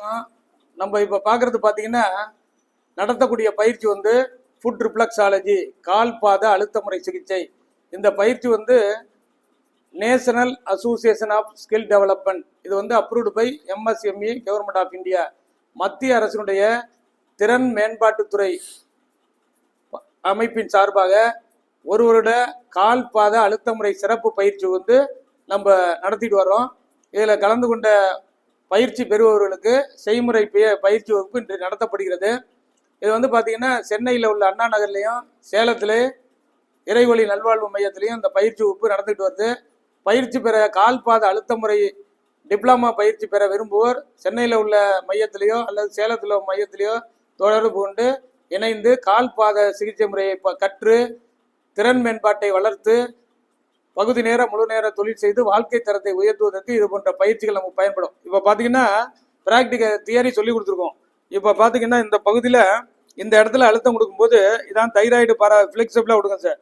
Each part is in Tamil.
வணக்கம். நம்ம இப்போ பார்க்குறது பார்த்தீங்கன்னா நடத்தக்கூடிய பயிற்சி வந்து ஃபுட் ரிஃப்ளெக்ஸாலஜி, கால் பாத அழுத்த முறை சிகிச்சை. இந்த பயிற்சி வந்து national association of skill development, இது வந்து approved by MSME government of India, மத்திய அரசினுடைய திறன் மேம்பாட்டுத்துறை அமைப்பின் சார்பாக ஒரு வருட கால் பாத அழுத்த முறை சிறப்பு பயிற்சி வந்து நம்ம நடத்திட்டு வர்றோம். இதில் கலந்து கொண்ட பயிற்சி பெறுபவர்களுக்கு செய்முறை பயிற்சி வகுப்பு இன்று நடத்தப்படுகிறது. இது வந்து பார்த்தீங்கன்னா சென்னையில் உள்ள அண்ணா நகர்லையும் சேலத்தில் இறைவழி நல்வாழ்வு மையத்திலையும் இந்த பயிற்சி வகுப்பு நடந்துகிட்டு வருது. பயிற்சி பெற கால்பாத அழுத்த முறை டிப்ளமா பயிற்சி பெற விரும்புவோர் சென்னையில் உள்ள மையத்திலேயோ அல்லது சேலத்தில் உள்ள மையத்திலேயோ தொடர்பு கொண்டு இணைந்து கால்பாத சிகிச்சை முறையை கற்று திறன் மேம்பாட்டை வளர்த்து பகுதி நேர முழு நேர தொழில் செய்து வாழ்க்கை தரத்தை உயர்த்துவதற்கு இது போன்ற பயிற்சிகள் நமக்கு பயன்படும். இப்போ பார்த்தீங்கன்னா பிராக்டிக்கல் தியரி சொல்லி கொடுத்துருக்கோம். இப்போ பார்த்தீங்கன்னா இந்த பகுதியில் இந்த இடத்துல அழுத்தம் கொடுக்கும்போது இதான் தைராய்டு பாரா ஃப்ளெக்சிபிளாக கொடுங்க சார்.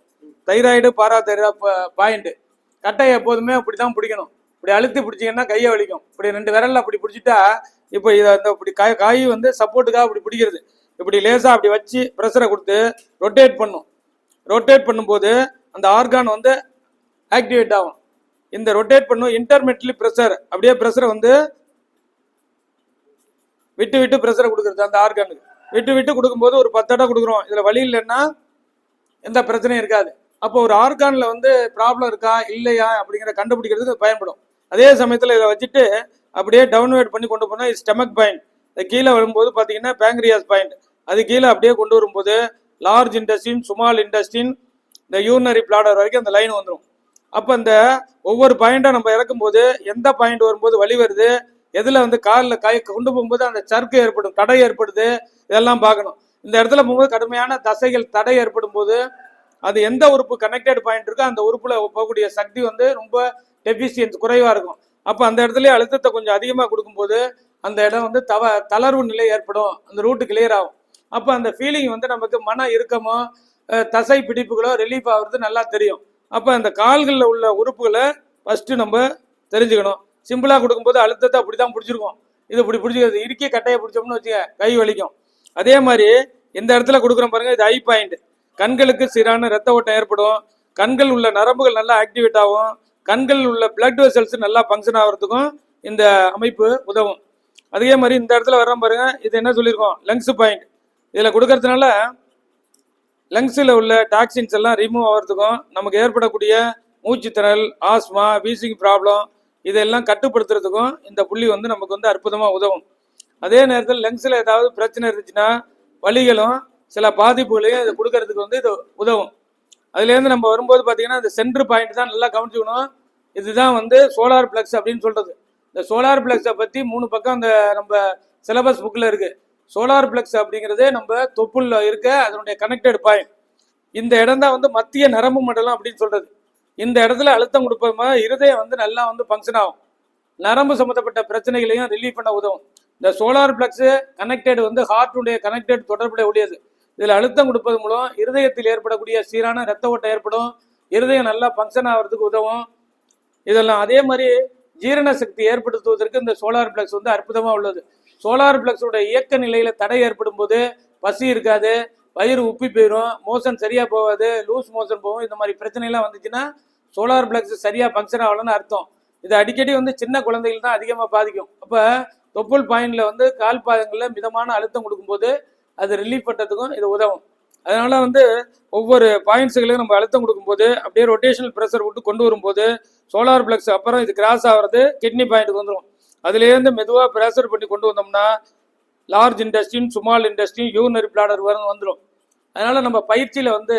தைராய்டு பாரா பாயிண்ட் கட்டையை எப்போதுமே அப்படி தான் பிடிக்கணும். இப்படி அழுத்தி பிடிச்சிங்கன்னா கையை வலிக்கும். இப்படி 2 விரலில் அப்படி பிடிச்சிட்டா இப்போ இதை அந்த இப்படி காய் வந்து சப்போர்ட்டுக்காக அப்படி பிடிக்கிறது. இப்படி லேசாக அப்படி வச்சு ப்ரெஷரை கொடுத்து ரொட்டேட் பண்ணும். ரொட்டேட் பண்ணும்போது அந்த ஆர்கான் வந்து ஆக்டிவேட் ஆகும். இந்த ரொட்டேட் பண்ணும் இன்டர்மிட்லி ப்ரெஷர், அப்படியே ப்ரெஷரை வந்து விட்டு விட்டு ப்ரெஷரை கொடுக்குறது அந்த ஆர்கானுக்கு. விட்டு விட்டு கொடுக்கும்போது ஒரு 10 தடவை கொடுக்குறோம். இதில் வலி இல்லைன்னா எந்த பிரச்சனையும் இருக்காது. அப்போ ஒரு ஆர்கானில் வந்து ப்ராப்ளம் இருக்கா இல்லையா அப்படிங்கிற கண்டுபிடிக்கிறதுக்கு பயன்படும். அதே சமயத்தில் இதை வச்சுட்டு அப்படியே டவுன்வேர்ட் பண்ணி கொண்டு போனால் ஸ்டெமக் பாயிண்ட், அது கீழே வரும்போது பார்த்தீங்கன்னா பேங்க்ரியாஸ் பாயிண்ட், அது கீழே அப்படியே கொண்டு வரும்போது லார்ஜ் இன்டெஸ்டின், ஸ்மால் இன்டெஸ்டின், இந்த யூரினரி பிளாடர் வரைக்கும் அந்த லைன் வந்துடும். அப்போ இந்த ஒவ்வொரு பாயிண்டை நம்ம இறக்கும்போது எந்த பாயிண்ட் வரும்போது வலி வருது, எதில் வந்து காலில் கொண்டு போகும்போது அந்த சர்க்கு ஏற்படும், தடை ஏற்படுது, இதெல்லாம் பார்க்கணும். இந்த இடத்துல போகும்போது கடுமையான தசைகள் தடை ஏற்படும் போது அது எந்த உறுப்பு கனெக்டட் பாயிண்ட் இருக்கோ அந்த உறுப்புல போகக்கூடிய சக்தி வந்து ரொம்ப டெஃபிஷியன்ஸ் குறைவாக இருக்கும். அப்போ அந்த இடத்துல அழுத்தத்தை கொஞ்சம் அதிகமாக கொடுக்கும்போது அந்த இடம் வந்து தளர்வு நிலை ஏற்படும், அந்த ரூட்டு கிளியர் ஆகும். அப்போ அந்த ஃபீலிங் வந்து நமக்கு மன இறுக்கமோ தசை பிடிப்புகளோ ரிலீஃப் ஆகுறது நல்லா தெரியும். அப்போ அந்த கால்களில் உள்ள உறுப்புகளை ஃபஸ்ட்டு நம்ம தெரிஞ்சுக்கணும். சிம்பிளாக கொடுக்கும்போது அழுத்தத்தை அப்படி தான் பிடிச்சிருக்கோம். இது இப்படி பிடிச்சிக்கிறது, இறுக்கி கட்டையை பிடிச்சோம்னு வச்சுக்க கை வலிக்கும். அதே மாதிரி இந்த இடத்துல கொடுக்குறோம் பாருங்க, இது ஐ பாயிண்ட். கண்களுக்கு சீரான ரத்த ஓட்டம் ஏற்படும், கண்கள் உள்ள நரம்புகள் நல்லா ஆக்டிவேட் ஆகும், கண்கள் உள்ள பிளட் வெசல்ஸ் நல்லா ஃபங்க்ஷன் ஆகிறதுக்கும் இந்த அமைப்பு உதவும். அதே மாதிரி இந்த இடத்துல வர்றோம் பாருங்க, இது என்ன சொல்லியிருக்கோம், லங்ஸ் பாயிண்ட். இதில் கொடுக்கறதுனால லங்ஸில் உள்ள டாக்ஸின்ஸ் எல்லாம் ரிமூவ் ஆகிறதுக்கும் நமக்கு ஏற்படக்கூடிய மூச்சுத்திணறல், ஆஸ்மா, வீசிங் ப்ராப்ளம் இதெல்லாம் கட்டுப்படுத்துறதுக்கும் இந்த புள்ளி வந்து நமக்கு வந்து அற்புதமாக உதவும். அதே நேரத்தில் லங்ஸில் ஏதாவது பிரச்சனை இருந்துச்சுன்னா வலிகளும் சில பாதிப்புகளையும் இதை கொடுக்கறதுக்கு வந்து இது உதவும். அதுலேருந்து நம்ம வரும்போது பார்த்தீங்கன்னா இந்த சென்ட்ரு பாயிண்ட் தான் நல்லா கவனிச்சுக்கணும். இதுதான் வந்து சோலார் பிளக்ஸ் அப்படின்னு சொல்கிறது. இந்த சோலார் பிளக்ஸை பற்றி 3 பக்கம் அந்த நம்ம சிலபஸ் புக்கில் இருக்குது. சோலார் பிளக்ஸ் அப்படிங்கிறது நம்ம தொப்புள்ள இருக்க அதனுடைய கனெக்டட் பாயிண்ட். இந்த இடம் தான் வந்து மத்திய நரம்பு மண்டலம் அப்படின்னு சொல்கிறது. இந்த இடத்துல அழுத்தம் கொடுப்போமா இருதயம் வந்து நல்லா வந்து ஃபங்க்ஷன் ஆகும், நரம்பு சம்மந்தப்பட்ட பிரச்சனைகளையும் ரிலீவ் பண்ண உதவும். இந்த சோலார் பிளக்ஸு கனெக்டட் வந்து ஹார்ட்டுடைய கனெக்டட் தொடர்புடைய உடையது. இதில் அழுத்தம் கொடுப்பது மூலம் இருதயத்தில் ஏற்படக்கூடிய சீரான ரத்த ஓட்டம் ஏற்படும், இருதயம் நல்லா ஃபங்க்ஷன் ஆகிறதுக்கு உதவும். இதெல்லாம் அதே மாதிரி ஜீரண சக்தி ஏற்படுத்துவதற்கு இந்த சோலார் பிளக்ஸ் வந்து அற்புதமாக உள்ளது. சோலார் பிளக்ஸோட இயக்க நிலையில் தடை ஏற்படும் போது பசி இருக்காது, வயிறு உப்பி போயிடும், மோஷன் சரியாக போகாது, லூஸ் மோஷன் போகும். இந்த மாதிரி பிரச்சனைலாம் வந்துச்சுன்னா சோலார் பிளக்ஸ் சரியாக ஃபங்க்ஷன் ஆகலன்னு அர்த்தம். இது அடிக்கடி வந்து சின்ன குழந்தைகள் தான் அதிகமாக பாதிக்கும். அப்போ தொப்புள் பாயிண்டில் வந்து கால் பாதங்களில் மிதமான அழுத்தம் கொடுக்கும்போது அது ரிலீஃப் பண்ணுறதுக்கும் இது உதவும். அதனால வந்து ஒவ்வொரு பாயிண்ட்ஸுகளையும் நம்ம அழுத்தம் கொடுக்கும்போது அப்படியே ரொட்டேஷனல் ப்ரெஷர் விட்டு கொண்டு வரும்போது சோலார் பிளக்ஸ் அப்புறம் இது கிராஸ் ஆகிறது கிட்னி பாயிண்ட்டுக்கு வந்துடும். அதுலேருந்து மெதுவாக ப்ரெஷர் பண்ணி கொண்டு வந்தோம்னா large intestine, small intestine, urinary bladder வந்துடும். அதனால் நம்ம பயிற்சியில் வந்து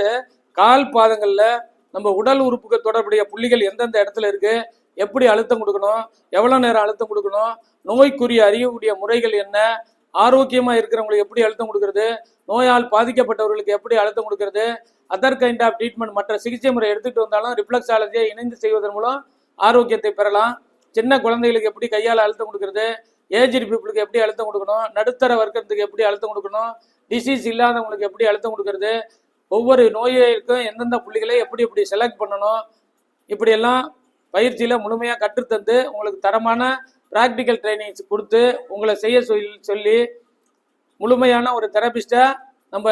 கால் பாதங்களில் நம்ம உடல் உறுப்புகள் தொடர்புடைய புள்ளிகள் எந்தெந்த இடத்துல இருக்குது, எப்படி அழுத்தம் கொடுக்கணும், எவ்வளோ நேரம் அழுத்தம் கொடுக்கணும், நோய்க்குரிய அறியக்கூடிய முறைகள் என்ன, ஆரோக்கியமாக இருக்கிறவங்களுக்கு எப்படி அழுத்தம் கொடுக்கறது, நோயால் பாதிக்கப்பட்டவர்களுக்கு எப்படி அழுத்தம் கொடுக்கறது, அதர் கைண்ட் ஆஃப் ட்ரீட்மெண்ட் மற்ற சிகிச்சை முறை எடுத்துகிட்டு வந்தாலும் ரிஃப்ளெக்ஸாலஜியை இணைந்து செய்வதன் மூலம் ஆரோக்கியத்தை பெறலாம். சின்ன குழந்தைகளுக்கு எப்படி கையால் அழுத்தம் கொடுக்கறது, ஏஜ்டு பீப்புளுக்கு எப்படி அழுத்தம் கொடுக்கணும், நடுத்தர வர்க்கத்துக்கு எப்படி அழுத்தம் கொடுக்கணும், டிசீஸ் இல்லாதவங்களுக்கு எப்படி அழுத்தம் கொடுக்கறது, ஒவ்வொரு நோய்களுக்கும் எந்தெந்த புள்ளிகளை எப்படி எப்படி செலக்ட் பண்ணணும், இப்படியெல்லாம் பயிற்சியில் முழுமையாக கற்றுத்தந்து உங்களுக்கு தரமான ப்ராக்டிக்கல் ட்ரைனிங்ஸ் கொடுத்து உங்களை செய்ய சொல்லி முழுமையான ஒரு தெரபிஸ்டாக நம்ம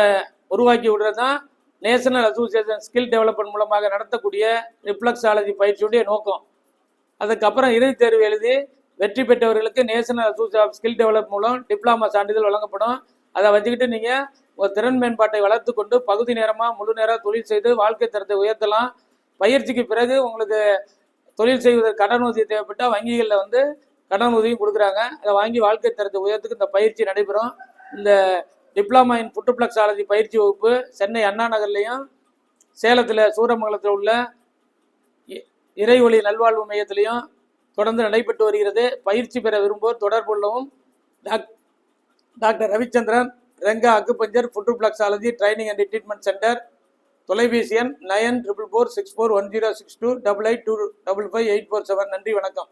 உருவாக்கி விடுறது தான் நேஷனல் அசோசியேஷன் ஸ்கில் டெவலப்மெண்ட் மூலமாக நடத்தக்கூடிய ரிஃப்ளெக்ஸாலஜி பயிற்சியுடைய நோக்கம். அதுக்கப்புறம் இறுதித் தேர்வு எழுதி வெற்றி பெற்றவர்களுக்கு national association of skill develop மூலம் டிப்ளமா சான்றிதழ் வழங்கப்படும். அதை வச்சுக்கிட்டு நீங்கள் ஒரு திறன் மேம்பாட்டை வளர்த்து கொண்டு பகுதி நேரமாக முழு நேரம் தொழில் செய்து வாழ்க்கை தரத்தை உயர்த்தலாம். பயிற்சிக்கு பிறகு உங்களுக்கு தொழில் செய்வதற்கு கடன் உதவி தேவைப்பட்டால் வங்கிகளில் வந்து கடன் உதவியும் கொடுக்குறாங்க. அதை வாங்கி வாழ்க்கை தரத்தை உயர்த்துக்கு இந்த பயிற்சி நடைபெறும். இந்த டிப்ளமா இன் ஃபுட்ப்ளெக்ஸாலஜி பயிற்சி வகுப்பு சென்னை அண்ணா நகர்லையும் சேலத்தில் சூரமங்கலத்தில் உள்ள இறைவழி நல்வாழ்வு மையத்திலையும் தொடர்ந்து நடைபெற்று வருகிறது. பயிற்சி பெற விரும்புவோர் தொடர்பு கொள்ளவும். Doctor Ravichandran, Renga acupuncture foot reflexology training and treatment centre. தொலைபேசி எண் 944641062882555847. நன்றி, வணக்கம்.